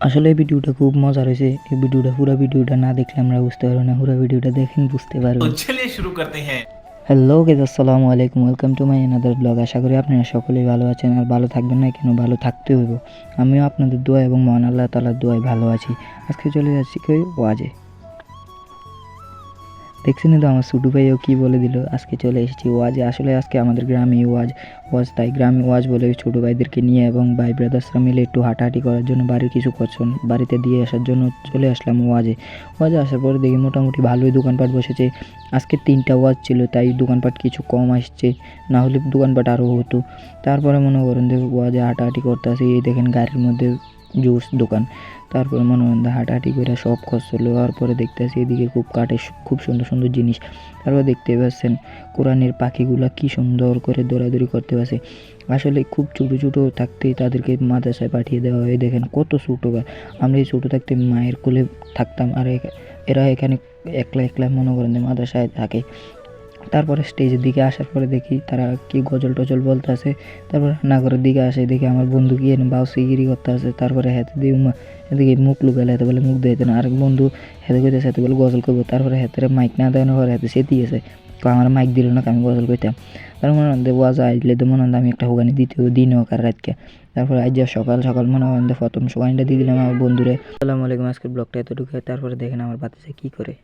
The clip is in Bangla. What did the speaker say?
আসলে এই ভিডিওটা খুব মজার হয়েছে। এই ভিডিওটা পুরো ভিডিওটা না দেখলে আমরা বুঝতে পারবো না, পুরো ভিডিওটা দেখেন বুঝতে तो পারবেন। चलिए शुरू करते हैं। হ্যালো গাইস, আসসালামু আলাইকুম, welcome to my another blog. আশা করি আপনারা সকলেই ভালো আছেন, আর ভালো থাকবেন না কেন, ভালো থাকতে হইব। আমিও আপনাদের দোয়া এবং মহান আল্লাহ তাআলার দোয়ায় ভালো আছি। আজকে চলে যাচ্ছি কই ওয়াজে। দেখছেন তো আমার ছোটো ভাইও কী বলে দিল, আজকে চলে এসেছি ওয়াজে। আসলে আজকে আমাদের গ্রামে ওয়াজ তাই গ্রামে ওয়াজ বলে ছোটো ভাইদেরকে নিয়ে এবং ভাই ব্রাদার্সরা মিলে একটু হাঁটাহাঁটি করার জন্য বাড়ির কিছু করছেন বাড়িতে দিয়ে আসার জন্য চলে আসলাম ওয়াজে। ওয়াজে আসার পরে দেখি মোটামুটি ভালোই দোকানপাট বসেছে। আজকে 3টা ওয়াজ ছিল তাই দোকানপাট কিছু কম আসছে, না হলে দোকানপাট আরও হতো। তারপরে মনে করেন যে ওয়াজে হাঁটাহাঁটি করতে আসি, এই দেখেন গাড়ির মধ্যে জুস দোকান। তারপরে মনে হয় হাঁটাহাঁটি করে সব খরচ লওয়ার পরে দেখতেছি এদিকে খুব সুন্দর সুন্দর জিনিস। তারপর দেখতে পাচ্ছেন কোরআনের পাখিগুলা কি সুন্দর করে দৌড়াদৌড়ি করতে পারছে। আসলে খুব ছোটো ছোটো থাকতেই তাদেরকে মাদ্রাসায় পাঠিয়ে দেওয়া হয়। দেখেন কত ছোটো, আমরা এই ছোটো থাকতে মায়ের কোলে থাকতাম, আর এরা এখানে একলা একলা মনে করেন যে মাদ্রাসায় থাকে। তারপরে স্টেজের দিকে আসার পরে দেখি তারা কি গজল টজল বলতে আছে। তারপর রান্নাঘরের দিকে আসে, দেখি আমার বন্ধু গিয়ে বাউসিগিরি করতে আছে। তারপরে হাতে দিয়ে এদিকে মুখ লুকালে, হাতে বলে মুখ দিতে না। আরেক বন্ধু হাতে কইতেছে, হাতে বলে গজল করবো। তারপরে হাতের মাইক না দেওয়ানোর পরে হাতে সে দিয়েছে, আমার মাইক দিল না, আমি গজল করতাম। তার মনে হয় ওয়াজ আইলে তো মনে হয় আমি একটা হোগানি দিতে দিন হোক আর রাতকে। তারপরে আজ সকাল সকাল মনে হয় প্রথম হোগানিটা দিয়ে দিলাম আমার বন্ধুরে। আসসালামু আলাইকুম, আজকের ব্লগটা এতটুকু। তারপরে দেখেন আমার বাতিসে কী করে।